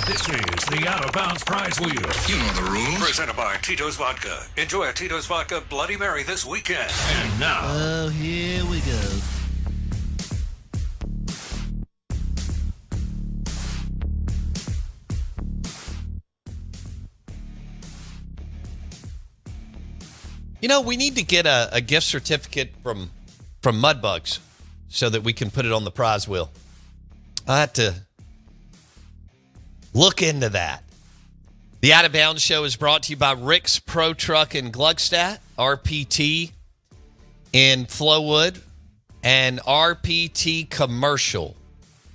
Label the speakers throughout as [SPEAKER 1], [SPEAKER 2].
[SPEAKER 1] This is the Out of Bounds Prize Wheel.
[SPEAKER 2] You know the rules.
[SPEAKER 1] Presented by Tito's Vodka. Enjoy a Tito's Vodka Bloody Mary this weekend. And now.
[SPEAKER 3] Oh, here we go.
[SPEAKER 4] You know, we need to get a gift certificate from Mudbugs so that we can put it on the prize wheel. I have to look into that. The Out of Bounds Show is brought to you by Rick's Pro Truck in Gluckstadt, RPT in Flowood, and RPT Commercial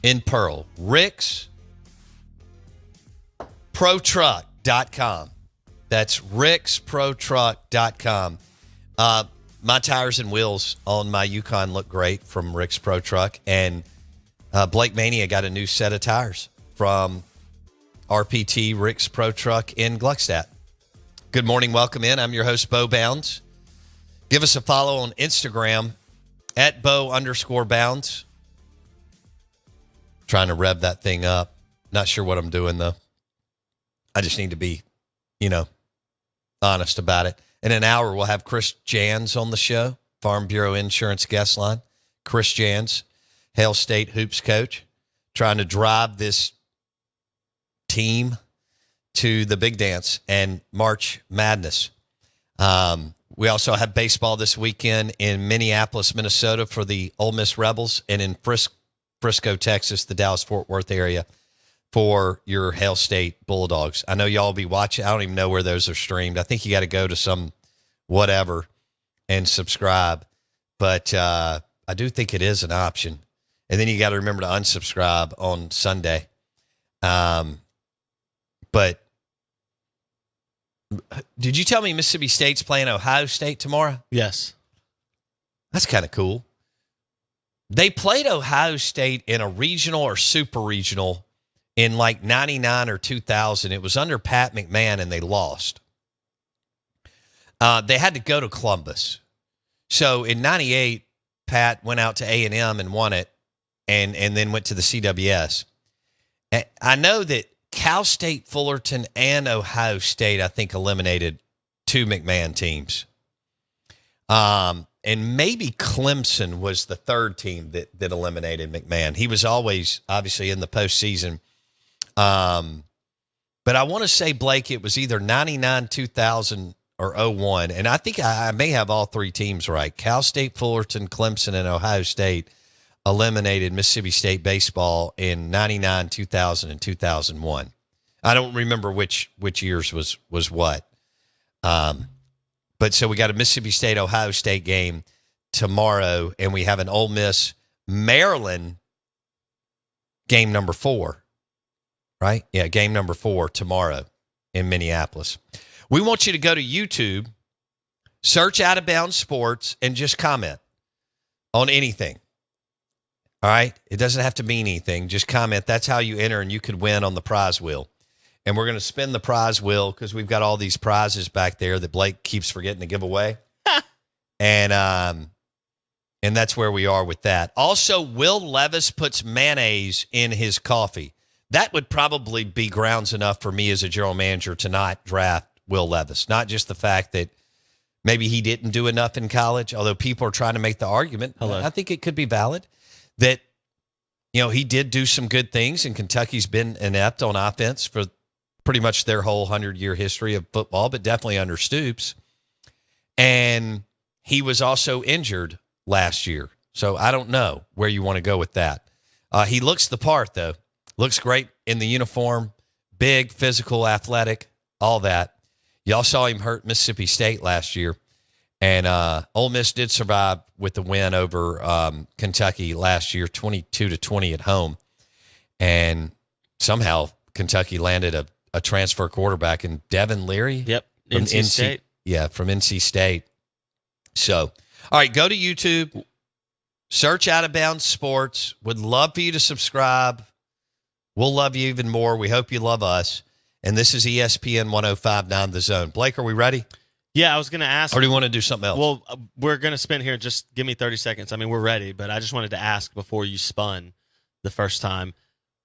[SPEAKER 4] in Pearl. Rick's ProTruck.com. That's ricksprotruck.com. My tires and wheels on my Yukon look great from Rick's Pro Truck. And Blake Mania got a new set of tires from RPT Rick's Pro Truck in Gluckstadt. Good morning. Welcome in. I'm your host, Bo Bounds. Give us a follow on Instagram at Bo_Bounds. Trying to rev that thing up. Not sure what I'm doing, though. I just need to be, honest about it. In an hour, we'll have Chris Jans on the show, Farm Bureau Insurance guest line. Chris Jans, Hail State Hoops coach, trying to drive this team to the big dance and March Madness. We also have baseball this weekend in Minneapolis, Minnesota for the Ole Miss Rebels, and in Frisco, Texas, the Dallas-Fort Worth area for your Hail State Bulldogs. I know y'all will be watching. I don't even know where those are streamed. I think you got to go to some whatever and subscribe. But I do think it is an option. And then you got to remember to unsubscribe on Sunday. But did you tell me Mississippi State's playing Ohio State tomorrow?
[SPEAKER 3] Yes.
[SPEAKER 4] That's kind of cool. They played Ohio State in a regional or super regional in like 99 or 2000. It was under Pat McMahon, and they lost. They had to go to Columbus. So in 98, Pat went out to A&M and won it, and then went to the CWS. And I know that Cal State, Fullerton, and Ohio State, I think, eliminated two McMahon teams. And maybe Clemson was the third team that eliminated McMahon. He was always, obviously, in the postseason. But I want to say, Blake, it was either 99, 2000, or 01. And I think I may have all three teams right. Cal State, Fullerton, Clemson, and Ohio State eliminated Mississippi State baseball in 99, 2000, and 2001. I don't remember which years was what. But so we got a Mississippi State, Ohio State game tomorrow, and we have an Ole Miss, Maryland game number 4. Right? Yeah, game number 4 tomorrow in Minneapolis. We want you to go to YouTube, search Out of Bounds Sports, and just comment on anything. All right? It doesn't have to mean anything. Just comment. That's how you enter, and you could win on the prize wheel. And we're going to spin the prize wheel because we've got all these prizes back there that Blake keeps forgetting to give away. And that's where we are with that. Also, Will Levis puts mayonnaise in his coffee. That would probably be grounds enough for me as a general manager to not draft Will Levis. Not just the fact that maybe he didn't do enough in college, although people are trying to make the argument. I think it could be valid that, he did do some good things, and Kentucky's been inept on offense for pretty much their whole 100-year history of football, but definitely under Stoops. And he was also injured last year. So I don't know where you want to go with that. He looks the part, though. Looks great in the uniform, big, physical, athletic, all that. Y'all saw him hurt Mississippi State last year, and Ole Miss did survive with the win over Kentucky last year, 22-20 at home. And somehow Kentucky landed a transfer quarterback in Devin Leary.
[SPEAKER 3] Yep,
[SPEAKER 4] from
[SPEAKER 3] NC State.
[SPEAKER 4] Yeah, from NC State. So, all right, go to YouTube, search Out of Bounds Sports. Would love for you to subscribe. We'll love you even more. We hope you love us. And this is ESPN 105.9 The Zone. Blake, are we ready?
[SPEAKER 3] Yeah, I was going to ask.
[SPEAKER 4] Or do you want to do something else?
[SPEAKER 3] Well, we're going to spin here. Just give me 30 seconds. I mean, we're ready, but I just wanted to ask before you spun the first time.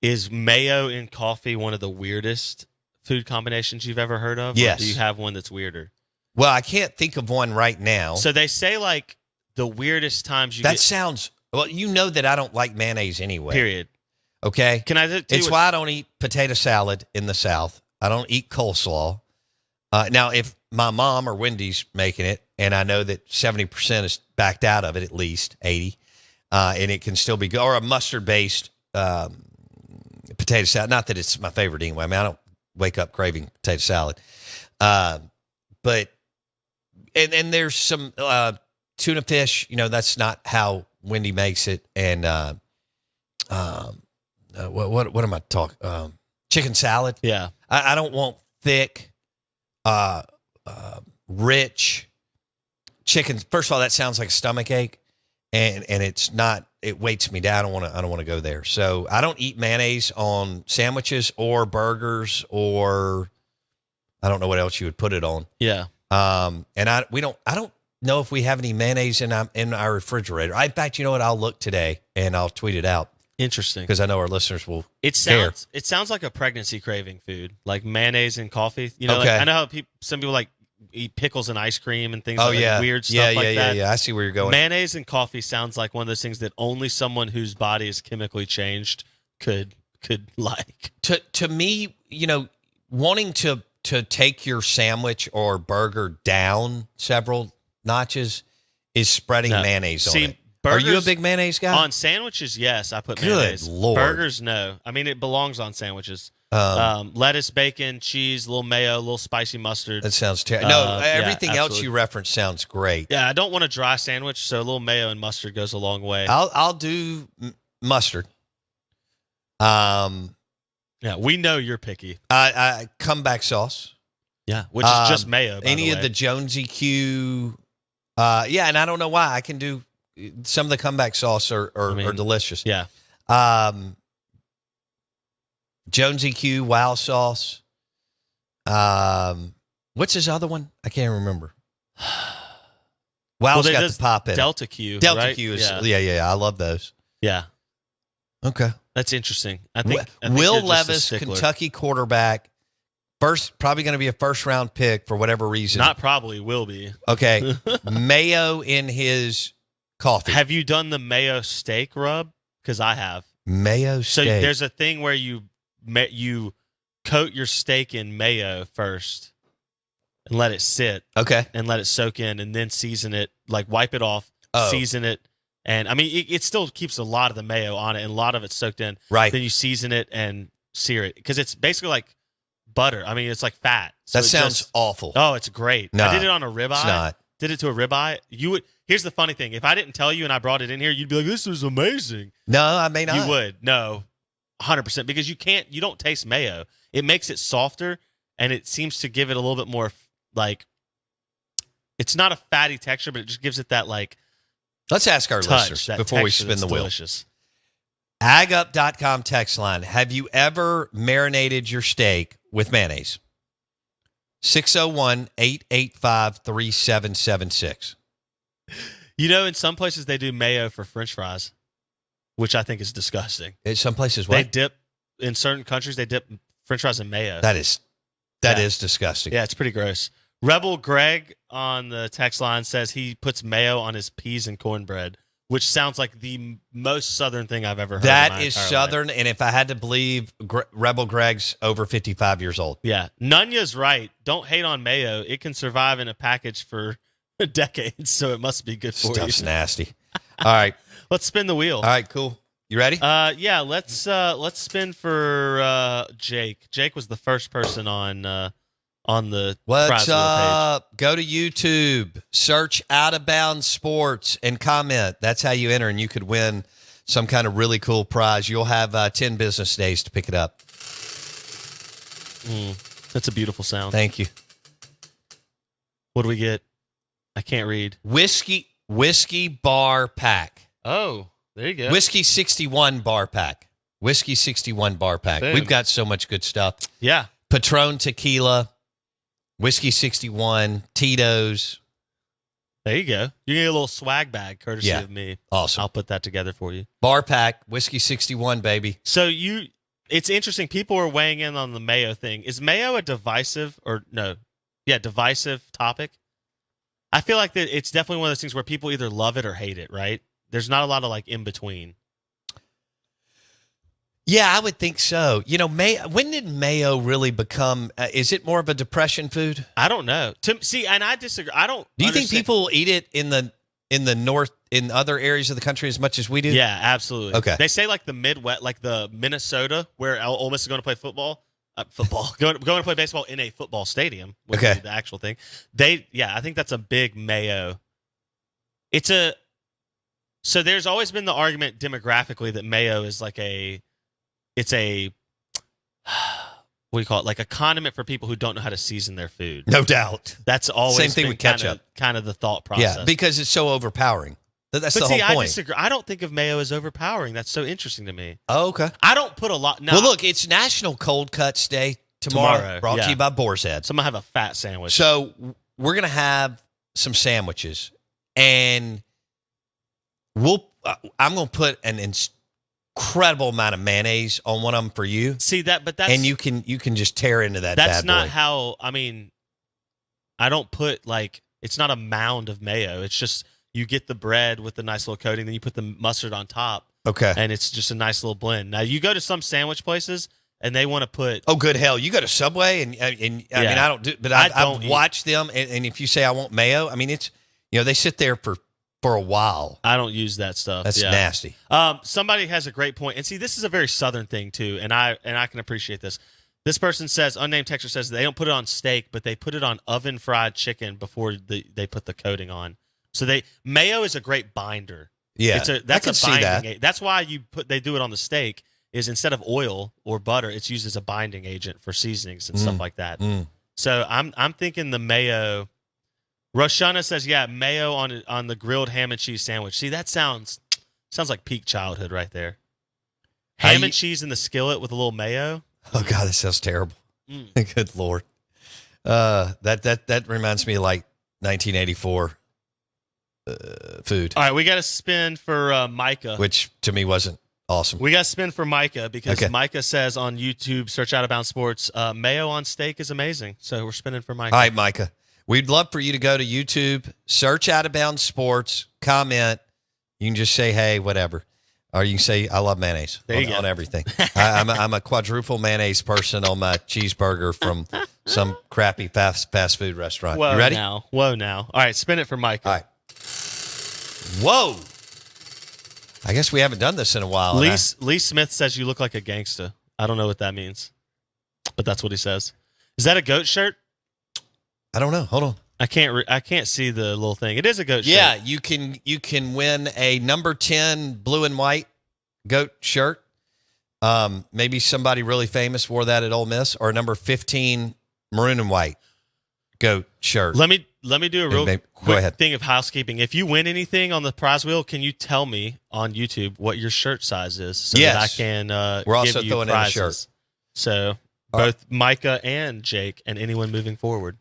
[SPEAKER 3] Is mayo in coffee one of the weirdest food combinations you've ever heard of?
[SPEAKER 4] Yes.
[SPEAKER 3] Or do you have one that's weirder?
[SPEAKER 4] Well, I can't think of one right now.
[SPEAKER 3] So they say like the weirdest times you
[SPEAKER 4] That
[SPEAKER 3] get.
[SPEAKER 4] sounds, well, you know that I don't like mayonnaise anyway.
[SPEAKER 3] Period.
[SPEAKER 4] Okay?
[SPEAKER 3] Can I?
[SPEAKER 4] It's why I don't eat potato salad in the South. I don't eat coleslaw. Now, if my mom or Wendy's making it, and I know that 70% is backed out of it, at least 80, and it can still be good, or a mustard-based potato salad. Not that it's my favorite anyway. I mean, I don't wake up craving potato salad. But and there's some tuna fish. You know, that's not how Wendy makes it. And what am I talking? Chicken salad.
[SPEAKER 3] Yeah.
[SPEAKER 4] I don't want thick, rich chicken. First of all, that sounds like a stomach ache, and it's not. It weights me down. I don't want to go there. So I don't eat mayonnaise on sandwiches or burgers, or I don't know what else you would put it on.
[SPEAKER 3] Yeah.
[SPEAKER 4] And I don't know if we have any mayonnaise in our refrigerator. In fact, you know what? I'll look today and I'll tweet it out.
[SPEAKER 3] Interesting.
[SPEAKER 4] Because I know our listeners will
[SPEAKER 3] It sounds like a pregnancy craving food, like mayonnaise and coffee. You know,
[SPEAKER 4] Okay.
[SPEAKER 3] like, I know how some people like eat pickles and ice cream and things
[SPEAKER 4] Oh,
[SPEAKER 3] like
[SPEAKER 4] yeah.
[SPEAKER 3] weird stuff like that.
[SPEAKER 4] Yeah. I see where you're going.
[SPEAKER 3] Mayonnaise and coffee sounds like one of those things that only someone whose body is chemically changed could like.
[SPEAKER 4] To me, you know, wanting to take your sandwich or burger down several notches is spreading mayonnaise on it. Are you a big mayonnaise guy?
[SPEAKER 3] On sandwiches, yes, I put
[SPEAKER 4] Good
[SPEAKER 3] mayonnaise.
[SPEAKER 4] Lord.
[SPEAKER 3] Burgers, no. I mean, it belongs on sandwiches. Lettuce, bacon, cheese, a little mayo, a little spicy mustard.
[SPEAKER 4] That sounds terrible. No, everything else
[SPEAKER 3] absolutely.
[SPEAKER 4] you referenced sounds great.
[SPEAKER 3] Yeah, I don't want a dry sandwich, so a little mayo and mustard goes a long way.
[SPEAKER 4] I'll do mustard.
[SPEAKER 3] Yeah, we know you're picky.
[SPEAKER 4] I comeback sauce.
[SPEAKER 3] Yeah, which is just mayo. By
[SPEAKER 4] Any
[SPEAKER 3] the
[SPEAKER 4] of
[SPEAKER 3] way.
[SPEAKER 4] the Jonesy Q. Yeah, and I don't know why. I can do some of the comeback sauce are delicious.
[SPEAKER 3] Yeah.
[SPEAKER 4] Jonesy Q, Wow sauce. What's his other one? I can't remember. Wow's got the pop in it.
[SPEAKER 3] Delta Q.
[SPEAKER 4] Delta
[SPEAKER 3] right?
[SPEAKER 4] Q is yeah. I love those.
[SPEAKER 3] Yeah.
[SPEAKER 4] Okay.
[SPEAKER 3] That's interesting. I think
[SPEAKER 4] Will
[SPEAKER 3] you're just a
[SPEAKER 4] Levis,
[SPEAKER 3] stickler.
[SPEAKER 4] Kentucky quarterback, probably going to be a first round pick for whatever reason.
[SPEAKER 3] Not probably, will be.
[SPEAKER 4] Okay. Mayo in his coffee.
[SPEAKER 3] Have you done the mayo steak rub? Because I have.
[SPEAKER 4] Mayo
[SPEAKER 3] So
[SPEAKER 4] steak.
[SPEAKER 3] there's a thing where you coat your steak in mayo first and let it sit.
[SPEAKER 4] Okay.
[SPEAKER 3] And let it soak in, and then season it, like wipe it off, season it. And I mean, it still keeps a lot of the mayo on it, and a lot of it's soaked in.
[SPEAKER 4] Right.
[SPEAKER 3] Then you season it and sear it, because it's basically like butter. I mean, it's like fat. So
[SPEAKER 4] that sounds awful.
[SPEAKER 3] Oh, it's great.
[SPEAKER 4] No,
[SPEAKER 3] I did it on a ribeye.
[SPEAKER 4] It's not.
[SPEAKER 3] Did it to a ribeye. You would. Here's the funny thing: if I didn't tell you and I brought it in here, you'd be like, "This is amazing."
[SPEAKER 4] No, I may not.
[SPEAKER 3] You would. No, 100%, because you can't. You don't taste mayo. It makes it softer, and it seems to give it a little bit more like. It's not a fatty texture, but it just gives it that like.
[SPEAKER 4] Let's ask our
[SPEAKER 3] touch,
[SPEAKER 4] listeners
[SPEAKER 3] that
[SPEAKER 4] before we
[SPEAKER 3] texture
[SPEAKER 4] spin
[SPEAKER 3] that's
[SPEAKER 4] the wheel.
[SPEAKER 3] delicious.
[SPEAKER 4] AgUp.com text line. Have you ever marinated your steak with mayonnaise? 601-885-3776.
[SPEAKER 3] You know, in some places they do mayo for French fries, which I think is disgusting.
[SPEAKER 4] In some places,
[SPEAKER 3] They
[SPEAKER 4] what?
[SPEAKER 3] dip in certain countries. They dip French fries in mayo.
[SPEAKER 4] That is disgusting.
[SPEAKER 3] Yeah, it's pretty gross. Rebel Greg on the text line says he puts mayo on his peas and cornbread, which sounds like the most Southern thing I've ever heard.
[SPEAKER 4] That is Southern, and if I had to believe, Rebel Greg's over 55 years old.
[SPEAKER 3] Yeah. Nunya's right. Don't hate on mayo. It can survive in a package for decades, so it must be good for
[SPEAKER 4] Stuff's
[SPEAKER 3] you.
[SPEAKER 4] nasty. All right.
[SPEAKER 3] Let's spin the wheel.
[SPEAKER 4] All right, cool. You ready?
[SPEAKER 3] Yeah, let's spin for Jake. Jake was the first person on the
[SPEAKER 4] What's
[SPEAKER 3] prize wheel
[SPEAKER 4] up? Go to YouTube, search Out of Bounds Sports, and comment. That's how you enter, and you could win some kind of really cool prize. You'll have 10 business days to pick it up.
[SPEAKER 3] page. That's a beautiful sound.
[SPEAKER 4] Thank you.
[SPEAKER 3] What do we get? I can't read.
[SPEAKER 4] Whiskey bar pack.
[SPEAKER 3] Oh, there you go.
[SPEAKER 4] Whiskey 61 bar pack. Whiskey 61 bar pack.
[SPEAKER 3] Boom.
[SPEAKER 4] We've got so much good stuff.
[SPEAKER 3] Yeah.
[SPEAKER 4] Patron tequila, Whiskey 61, Tito's.
[SPEAKER 3] There you go. You get a little swag bag courtesy
[SPEAKER 4] Yeah.
[SPEAKER 3] of me.
[SPEAKER 4] Awesome.
[SPEAKER 3] I'll put that together for you.
[SPEAKER 4] Bar pack, Whiskey 61, baby.
[SPEAKER 3] So you It's interesting. People are weighing in on the mayo thing. Is mayo a divisive divisive topic? I feel like that it's definitely one of those things where people either love it or hate it, right? There's not a lot of like in between.
[SPEAKER 4] Yeah, I would think so. When did mayo really become? Is it more of a depression food?
[SPEAKER 3] I don't know. And I disagree. I don't.
[SPEAKER 4] Do you think people eat it in the north, in other areas of the country as much as we do?
[SPEAKER 3] Yeah, absolutely.
[SPEAKER 4] Okay.
[SPEAKER 3] They say like the Midwest, like the Minnesota, where Ole Miss is going to play football, going to play baseball in a football stadium. Which is the actual thing. I think that's a big mayo. So there's always been the argument demographically that mayo is like it's a what do you call it? Like a condiment for people who don't know how to season their food.
[SPEAKER 4] No doubt.
[SPEAKER 3] That's always
[SPEAKER 4] same thing with ketchup.
[SPEAKER 3] Kind of the thought process.
[SPEAKER 4] Yeah, because it's so overpowering. That's the whole point.
[SPEAKER 3] I disagree. I don't think of mayo as overpowering. That's so interesting to me.
[SPEAKER 4] Oh, okay.
[SPEAKER 3] I don't put a lot.
[SPEAKER 4] Well, look, it's National Cold Cuts Day tomorrow brought to you by Boar's Head.
[SPEAKER 3] So I'm going to have a fat sandwich.
[SPEAKER 4] So we're going to have some sandwiches, and I'm going to put an incredible amount of mayonnaise on one of them for you.
[SPEAKER 3] See that, but that's
[SPEAKER 4] and you can just tear into that.
[SPEAKER 3] That's
[SPEAKER 4] bad
[SPEAKER 3] not
[SPEAKER 4] boy.
[SPEAKER 3] how. I mean, I don't put like it's not a mound of mayo. It's just you get the bread with the nice little coating, then you put the mustard on top.
[SPEAKER 4] Okay,
[SPEAKER 3] and it's just a nice little blend. Now you go to some sandwich places and they want to put.
[SPEAKER 4] Oh, good hell! You go to Subway and I mean I don't do, but I've watched them. And if you say I want mayo, I mean it's they sit there for a while.
[SPEAKER 3] I don't use that stuff.
[SPEAKER 4] That's nasty.
[SPEAKER 3] Somebody has a great point. And see, this is a very Southern thing too, and I can appreciate this. This person says, unnamed texter says they don't put it on steak, but they put it on oven fried chicken before they put the coating on. So mayo is a great binder.
[SPEAKER 4] Yeah,
[SPEAKER 3] that's a binding agent. That's why they do it on the steak is instead of oil or butter, it's used as a binding agent for seasonings and stuff like that. So I'm thinking the mayo. Roshana says, yeah, mayo on the grilled ham and cheese sandwich. See, that sounds like peak childhood right there. Ham and cheese in the skillet with a little mayo.
[SPEAKER 4] Oh God, that sounds terrible. Good Lord. That reminds me of like 1984 food.
[SPEAKER 3] All right, we got to spin for Micah.
[SPEAKER 4] Which to me wasn't awesome.
[SPEAKER 3] We got to spin for Micah because Micah says on YouTube, search Out of Bounds Sports, mayo on steak is amazing. So we're spinning for Micah.
[SPEAKER 4] All right, Micah. We'd love for you to go to YouTube, search Out of Bounds Sports, comment. You can just say, hey, whatever. Or you can say, I love mayonnaise on everything. I'm a quadruple mayonnaise person on my cheeseburger from some crappy fast food restaurant.
[SPEAKER 3] Whoa,
[SPEAKER 4] you ready?
[SPEAKER 3] Whoa now. All right, spin it for Micah.
[SPEAKER 4] All right. Whoa. I guess we haven't done this in a while.
[SPEAKER 3] Lee Smith says you look like a gangsta. I don't know what that means, but that's what he says. Is that a goat shirt?
[SPEAKER 4] I don't know. Hold on.
[SPEAKER 3] I can't see the little thing. It is a goat shirt.
[SPEAKER 4] Yeah, you can win a number 10 blue and white goat shirt. Maybe somebody really famous wore that at Ole Miss, or a number 15 maroon and white goat shirt.
[SPEAKER 3] Let me do a real quick
[SPEAKER 4] thing
[SPEAKER 3] of housekeeping. If you win anything on the prize wheel, can you tell me on YouTube what your shirt size is so that I can
[SPEAKER 4] We're also
[SPEAKER 3] give you
[SPEAKER 4] throwing
[SPEAKER 3] prizes.
[SPEAKER 4] in a shirt.
[SPEAKER 3] So both Micah and Jake and anyone moving forward.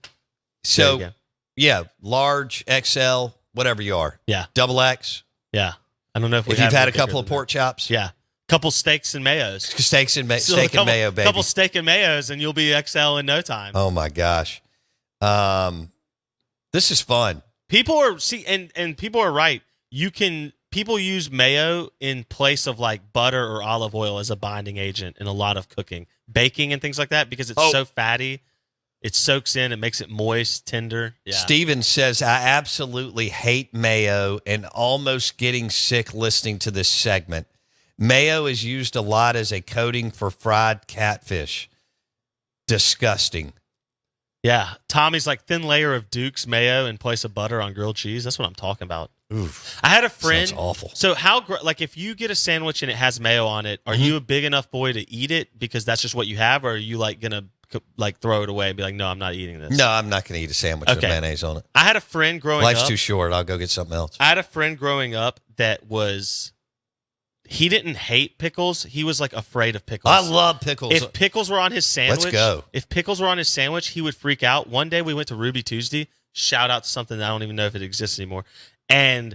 [SPEAKER 4] So, yeah, large, XL, whatever you are.
[SPEAKER 3] Yeah.
[SPEAKER 4] Double X.
[SPEAKER 3] Yeah. I don't know if
[SPEAKER 4] you've had a couple of pork chops.
[SPEAKER 3] Yeah. Couple steaks and mayos.
[SPEAKER 4] Steak and mayo, baby.
[SPEAKER 3] Couple steak and mayos, and you'll be XL in no time.
[SPEAKER 4] Oh, my gosh. This is fun.
[SPEAKER 3] People are, and people are right. People use mayo in place of like butter or olive oil as a binding agent in a lot of cooking. Baking and things like that because it's so fatty. It soaks in. It makes it moist, tender. Yeah.
[SPEAKER 4] Steven says, I absolutely hate mayo and almost getting sick listening to this segment. Mayo is used a lot as a coating for fried catfish. Disgusting.
[SPEAKER 3] Yeah. Tommy's like thin layer of Duke's mayo in place of butter on grilled cheese. That's what I'm talking about.
[SPEAKER 4] Oof.
[SPEAKER 3] I had a friend.
[SPEAKER 4] Sounds awful.
[SPEAKER 3] So if you get a sandwich and it has mayo on it, are you a big enough boy to eat it because that's just what you have, or are you like going to like throw it away and be like, no, I'm not eating this?
[SPEAKER 4] No, I'm not going to eat a sandwich with mayonnaise on it.
[SPEAKER 3] I had a friend growing up.
[SPEAKER 4] Life's too short. I'll go get something else.
[SPEAKER 3] I had a friend growing up that he didn't hate pickles. He was like afraid of pickles.
[SPEAKER 4] I love pickles.
[SPEAKER 3] If pickles were on his sandwich,
[SPEAKER 4] let's go.
[SPEAKER 3] If pickles were on his sandwich, he would freak out. One day we went to Ruby Tuesday. Shout out to something that I don't even know if it exists anymore. And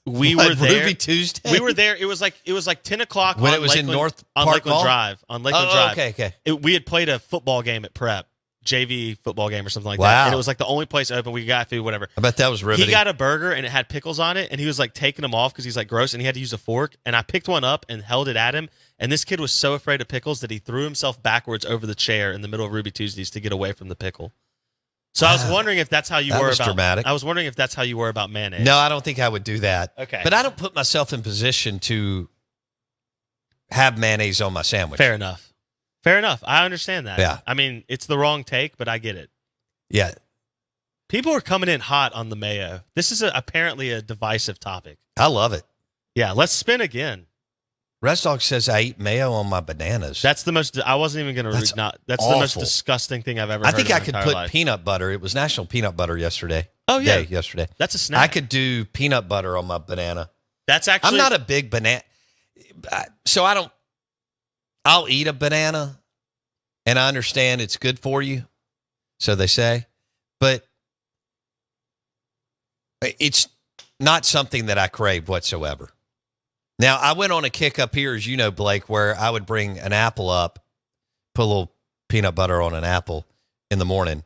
[SPEAKER 3] We
[SPEAKER 4] What,
[SPEAKER 3] were there.
[SPEAKER 4] Ruby Tuesday?
[SPEAKER 3] We were there. It was like 10 o'clock
[SPEAKER 4] when
[SPEAKER 3] on
[SPEAKER 4] it was
[SPEAKER 3] Lakeland,
[SPEAKER 4] in North
[SPEAKER 3] on
[SPEAKER 4] Park
[SPEAKER 3] Lakeland
[SPEAKER 4] Mall?
[SPEAKER 3] Drive. On Lakeland
[SPEAKER 4] Oh,
[SPEAKER 3] Drive.
[SPEAKER 4] okay.
[SPEAKER 3] We had played a football game at Prep, JV football game or something like
[SPEAKER 4] Wow.
[SPEAKER 3] that. And it was like the only place open. We got food, whatever.
[SPEAKER 4] I bet that was riveting.
[SPEAKER 3] He got a burger and it had pickles on it, and he was like taking them off because he's like gross, and he had to use a fork. And I picked one up and held it at him. And this kid was so afraid of pickles that he threw himself backwards over the chair in the middle of Ruby Tuesdays to get away from the pickle. So I was wondering if that's how you
[SPEAKER 4] That
[SPEAKER 3] were
[SPEAKER 4] was
[SPEAKER 3] about.
[SPEAKER 4] dramatic.
[SPEAKER 3] I was wondering if that's how you were about mayonnaise.
[SPEAKER 4] No, I don't think I would do that.
[SPEAKER 3] Okay.
[SPEAKER 4] But I don't put myself in position to have mayonnaise on my sandwich.
[SPEAKER 3] Fair enough. I understand that.
[SPEAKER 4] Yeah.
[SPEAKER 3] I mean, it's the wrong take, but I get it.
[SPEAKER 4] Yeah.
[SPEAKER 3] People are coming in hot on the mayo. This is apparently a divisive topic.
[SPEAKER 4] I love it.
[SPEAKER 3] Yeah, let's spin again.
[SPEAKER 4] Res Dog says I eat mayo on my bananas.
[SPEAKER 3] That's the most. I wasn't even going to
[SPEAKER 4] That's
[SPEAKER 3] read. That's
[SPEAKER 4] awful.
[SPEAKER 3] the most disgusting thing I've ever.
[SPEAKER 4] I
[SPEAKER 3] heard
[SPEAKER 4] think
[SPEAKER 3] in
[SPEAKER 4] I
[SPEAKER 3] my
[SPEAKER 4] could
[SPEAKER 3] entire
[SPEAKER 4] put
[SPEAKER 3] life.
[SPEAKER 4] peanut butter. It was National Peanut Butter yesterday.
[SPEAKER 3] Oh yeah,
[SPEAKER 4] yesterday.
[SPEAKER 3] That's a snack.
[SPEAKER 4] I could do peanut butter on my banana.
[SPEAKER 3] That's actually.
[SPEAKER 4] I'm not a big banana, so I don't. I'll eat a banana, and I understand it's good for you, so they say, but it's not something that I crave whatsoever. Now, I went on a kick up here, as you know, Blake, where I would bring an apple up, put a little peanut butter on an apple in the morning,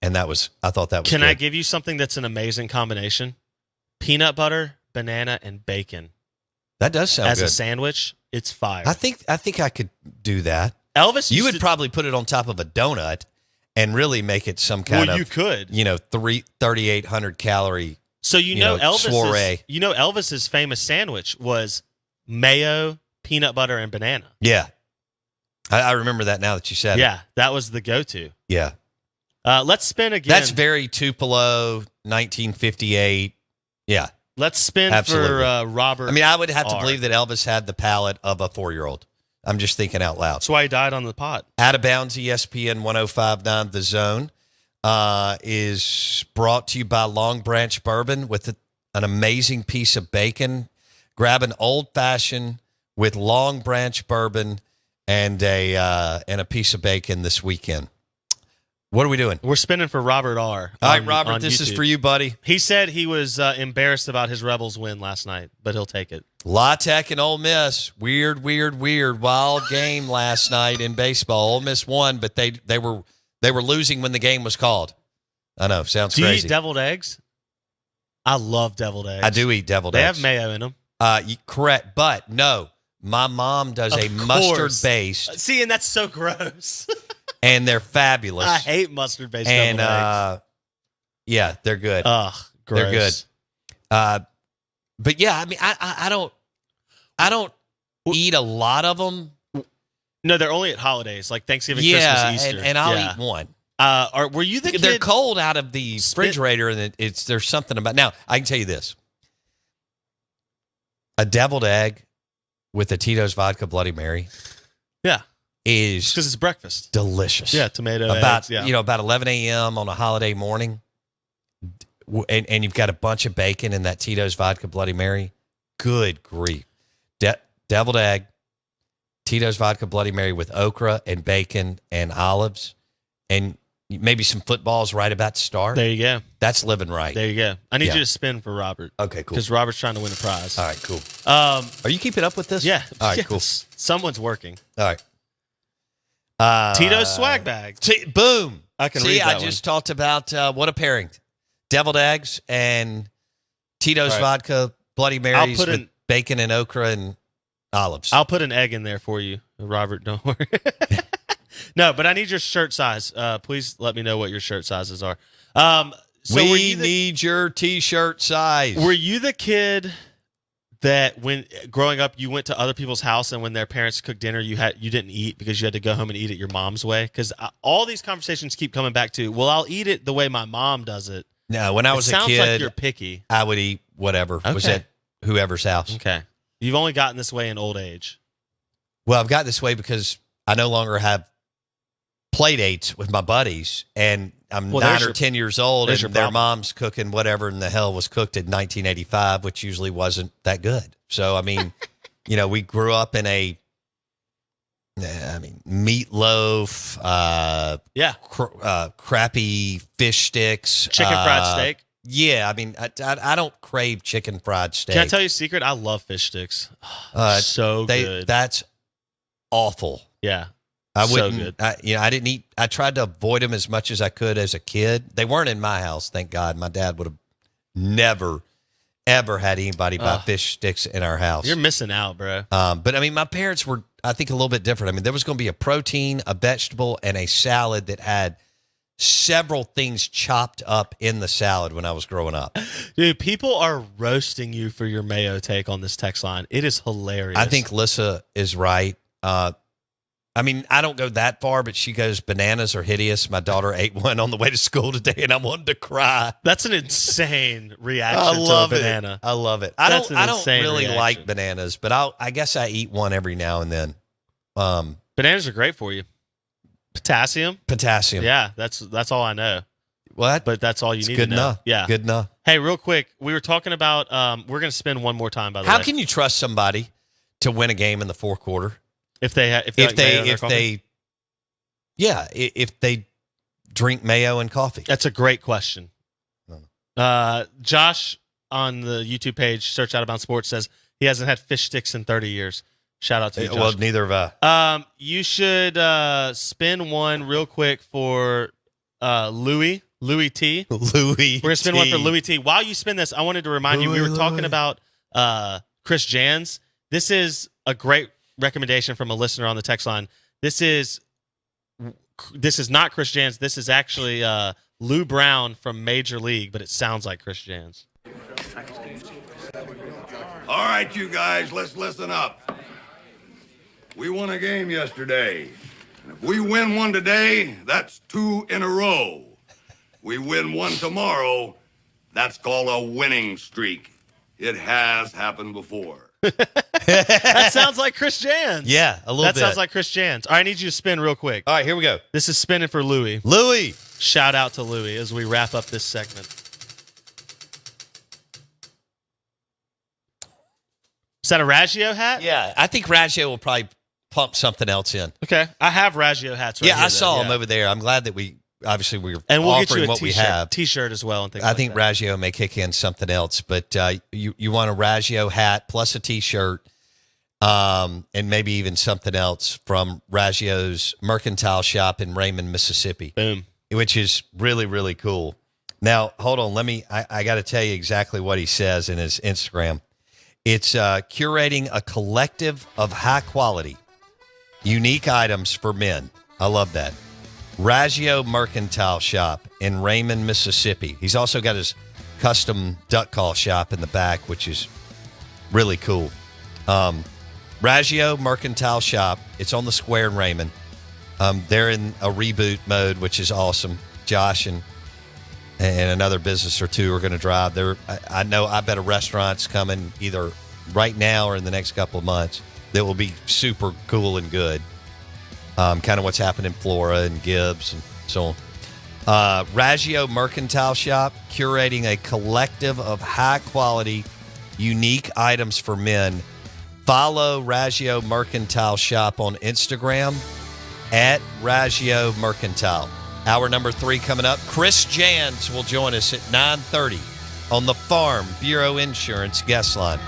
[SPEAKER 4] and I thought that was
[SPEAKER 3] Can
[SPEAKER 4] good.
[SPEAKER 3] I give you something that's an amazing combination? Peanut butter, banana, and bacon
[SPEAKER 4] That does sound
[SPEAKER 3] as
[SPEAKER 4] good.
[SPEAKER 3] a sandwich. It's fire.
[SPEAKER 4] I think I could do that.
[SPEAKER 3] Elvis,
[SPEAKER 4] You
[SPEAKER 3] used
[SPEAKER 4] would
[SPEAKER 3] to-
[SPEAKER 4] probably put it on top of a donut and really make it some kind
[SPEAKER 3] Well,
[SPEAKER 4] of,
[SPEAKER 3] you could.
[SPEAKER 4] 3,800 calorie.
[SPEAKER 3] So you know Elvis's
[SPEAKER 4] soiree.
[SPEAKER 3] Elvis's famous sandwich was mayo, peanut butter, and banana.
[SPEAKER 4] Yeah. I remember that now that you said it.
[SPEAKER 3] Yeah, that was the go-to.
[SPEAKER 4] Yeah.
[SPEAKER 3] Let's spin again.
[SPEAKER 4] That's very Tupelo, 1958. Yeah.
[SPEAKER 3] Let's spin
[SPEAKER 4] Absolutely.
[SPEAKER 3] for Robert.
[SPEAKER 4] I mean, I would have to
[SPEAKER 3] R.
[SPEAKER 4] believe that Elvis had the palate of a 4-year-old. I'm just thinking out loud.
[SPEAKER 3] That's why he died on the pot.
[SPEAKER 4] Out of Bounds, ESPN 105.9 The Zone is brought to you by Long Branch Bourbon with an amazing piece of bacon. Grab an old-fashioned with Long Branch Bourbon and a piece of bacon this weekend. What are we doing?
[SPEAKER 3] We're spinning for Robert R.
[SPEAKER 4] All right,
[SPEAKER 3] on-
[SPEAKER 4] Robert,
[SPEAKER 3] on
[SPEAKER 4] this is
[SPEAKER 3] YouTube.
[SPEAKER 4] for you, buddy.
[SPEAKER 3] He said he was embarrassed about his Rebels win last night, but he'll take it.
[SPEAKER 4] La Tech and Ole Miss. Weird, wild game last night in baseball. Ole Miss won, but they were losing when the game was called. I know, sounds
[SPEAKER 3] Do you
[SPEAKER 4] crazy.
[SPEAKER 3] eat deviled eggs? I love deviled eggs.
[SPEAKER 4] I do eat deviled
[SPEAKER 3] They
[SPEAKER 4] eggs.
[SPEAKER 3] have mayo in them.
[SPEAKER 4] Correct, but no. My mom does
[SPEAKER 3] Of
[SPEAKER 4] a
[SPEAKER 3] course.
[SPEAKER 4] mustard-based,
[SPEAKER 3] See, and that's so gross.
[SPEAKER 4] and they're fabulous.
[SPEAKER 3] I hate mustard-based
[SPEAKER 4] and
[SPEAKER 3] deviled eggs.
[SPEAKER 4] yeah, they're good.
[SPEAKER 3] Ugh, gross.
[SPEAKER 4] They're good. But yeah, I mean, I don't eat a lot of them.
[SPEAKER 3] No, they're only at holidays, like Thanksgiving,
[SPEAKER 4] Yeah,
[SPEAKER 3] Christmas, Easter.
[SPEAKER 4] and I'll
[SPEAKER 3] Yeah.
[SPEAKER 4] eat one.
[SPEAKER 3] Were you the kid?
[SPEAKER 4] They're cold out of the refrigerator, and there's something about. Now, I can tell you this: a deviled egg with a Tito's vodka Bloody Mary,
[SPEAKER 3] Yeah,
[SPEAKER 4] is
[SPEAKER 3] because it's breakfast.
[SPEAKER 4] delicious.
[SPEAKER 3] Yeah, tomato
[SPEAKER 4] about
[SPEAKER 3] eggs. Yeah.
[SPEAKER 4] about 11 a.m. on a holiday morning, and you've got a bunch of bacon in that Tito's vodka Bloody Mary. Good grief! Deviled egg, Tito's vodka Bloody Mary with okra and bacon and olives, and maybe some footballs right about to start.
[SPEAKER 3] There you go.
[SPEAKER 4] That's living right.
[SPEAKER 3] There you go. I need
[SPEAKER 4] Yeah.
[SPEAKER 3] you to spin for Robert.
[SPEAKER 4] Okay, cool.
[SPEAKER 3] Because Robert's trying to win a prize.
[SPEAKER 4] All right, cool.
[SPEAKER 3] Um,
[SPEAKER 4] Are you keeping up with this?
[SPEAKER 3] yeah.
[SPEAKER 4] All right, cool.
[SPEAKER 3] Yes. Someone's working.
[SPEAKER 4] All right.
[SPEAKER 3] Tito's swag bag.
[SPEAKER 4] Boom.
[SPEAKER 3] I can
[SPEAKER 4] See,
[SPEAKER 3] read that
[SPEAKER 4] I just talked about what a pairing. Deviled eggs and Tito's
[SPEAKER 3] Right.
[SPEAKER 4] vodka Bloody Marys
[SPEAKER 3] put
[SPEAKER 4] with
[SPEAKER 3] in-
[SPEAKER 4] bacon and okra and olives.
[SPEAKER 3] I'll put an egg in there for you, Robert. Don't worry. No, but I need your shirt size. Please let me know what your shirt sizes are. So were
[SPEAKER 4] we
[SPEAKER 3] you the,
[SPEAKER 4] need your T-shirt size.
[SPEAKER 3] Were you the kid that when growing up you went to other people's house and when their parents cooked dinner you didn't eat because you had to go home and eat it your mom's way? Because all these conversations keep coming back to, well, I'll eat it the way my mom does it.
[SPEAKER 4] No, when I was
[SPEAKER 3] it
[SPEAKER 4] a
[SPEAKER 3] sounds
[SPEAKER 4] kid,
[SPEAKER 3] like you're picky.
[SPEAKER 4] I would eat whatever was
[SPEAKER 3] Okay.
[SPEAKER 4] at whoever's house.
[SPEAKER 3] Okay, you've only gotten this way in old age.
[SPEAKER 4] Well, I've got this way because I no longer have play dates with my buddies, and I'm
[SPEAKER 3] Well,
[SPEAKER 4] 9 or 10 years old,
[SPEAKER 3] there's
[SPEAKER 4] and
[SPEAKER 3] your
[SPEAKER 4] their
[SPEAKER 3] problem.
[SPEAKER 4] mom's cooking whatever in the hell was cooked in 1985, which usually wasn't that good. So, I mean, we grew up in meatloaf,
[SPEAKER 3] Yeah,
[SPEAKER 4] crappy fish sticks,
[SPEAKER 3] chicken fried steak.
[SPEAKER 4] Yeah, I mean, I don't crave chicken fried steak.
[SPEAKER 3] Can I tell you a secret? I love fish sticks. So good.
[SPEAKER 4] That's awful.
[SPEAKER 3] Yeah.
[SPEAKER 4] I
[SPEAKER 3] so
[SPEAKER 4] wouldn't.
[SPEAKER 3] good.
[SPEAKER 4] I didn't eat. I tried to avoid them as much as I could as a kid. They weren't in my house, thank God. My dad would have never, ever had anybody buy fish sticks in our house.
[SPEAKER 3] You're missing out, bro.
[SPEAKER 4] But I mean, my parents were, I think, a little bit different. I mean, there was going to be a protein, a vegetable, and a salad that had several things chopped up in the salad when I was growing up.
[SPEAKER 3] Dude, people are roasting you for your mayo take on this text line. It is hilarious.
[SPEAKER 4] I think Lissa is right. I mean, I don't go that far, but she goes, bananas are hideous. My daughter ate one on the way to school today, and I wanted to cry.
[SPEAKER 3] That's an insane reaction to a banana.
[SPEAKER 4] I love it. I don't really like bananas, but I guess I eat one every now and then.
[SPEAKER 3] Bananas are great for you. Potassium. Yeah, that's all I know.
[SPEAKER 4] What?
[SPEAKER 3] But that's all you need
[SPEAKER 4] good
[SPEAKER 3] to know.
[SPEAKER 4] Enough.
[SPEAKER 3] Yeah.
[SPEAKER 4] Good enough.
[SPEAKER 3] Hey, real quick, we were talking about we're going to spin one more time, by the way.
[SPEAKER 4] How can you trust somebody to win a game in the fourth quarter?
[SPEAKER 3] If they
[SPEAKER 4] drink mayo and coffee.
[SPEAKER 3] That's a great question. Josh on the YouTube page, Search Out of Bounds Sports, says he hasn't had fish sticks in 30 years. Shout out to you, Josh.
[SPEAKER 4] Well, neither have I.
[SPEAKER 3] You should spin one real quick for Louis T. We're gonna spin one for Louis T. While you spin this, I wanted to remind you we were talking about Chris Jans. This is a great recommendation from a listener on the text line. This is not Chris Jans. This is actually Lou Brown from Major League, but it sounds like Chris Jans.
[SPEAKER 2] All right, you guys, let's listen up. We won a game yesterday. And if we win one today, that's 2 in a row. We win one tomorrow, that's called a winning streak. It has happened before.
[SPEAKER 3] That sounds like Chris Jans.
[SPEAKER 4] Yeah, a little bit.
[SPEAKER 3] That sounds like Chris Jans. All right, I need you to spin real quick.
[SPEAKER 4] All right, here we go.
[SPEAKER 3] This is spinning for Louis.
[SPEAKER 4] Louis.
[SPEAKER 3] Shout out to Louis as we wrap up this segment. Is that a Raggio hat?
[SPEAKER 4] Yeah, I think Raggio will probably pump something else in.
[SPEAKER 3] Okay. I have Raggio hats right here.
[SPEAKER 4] I saw them over there. I'm glad that we're
[SPEAKER 3] and we'll
[SPEAKER 4] offering
[SPEAKER 3] get you a
[SPEAKER 4] what we have.
[SPEAKER 3] T-shirt as well and things
[SPEAKER 4] I think
[SPEAKER 3] that.
[SPEAKER 4] Raggio may kick in something else, but you want a Raggio hat plus a T-shirt and maybe even something else from Raggio's Mercantile Shop in Raymond, Mississippi.
[SPEAKER 3] Boom.
[SPEAKER 4] Which is really, really cool. Now, hold on. I got to tell you exactly what he says in his Instagram. It's curating a collective of high quality, unique items for men. I love that. Raggio Mercantile Shop in Raymond, Mississippi. He's also got his custom duck call shop in the back, which is really cool. Raggio Mercantile Shop. It's on the square in Raymond. They're in a reboot mode, which is awesome. Josh and another business or two are going to drive. I bet a restaurant's coming either right now or in the next couple of months that will be super cool and good. Kind of what's happened in Flora and Gibbs and so on. Raggio Mercantile Shop, curating a collective of high-quality, unique items for men. Follow Raggio Mercantile Shop on Instagram at Raggio Mercantile. Hour number 3 coming up. Chris Jans will join us at 9:30 on the Farm Bureau Insurance guest line.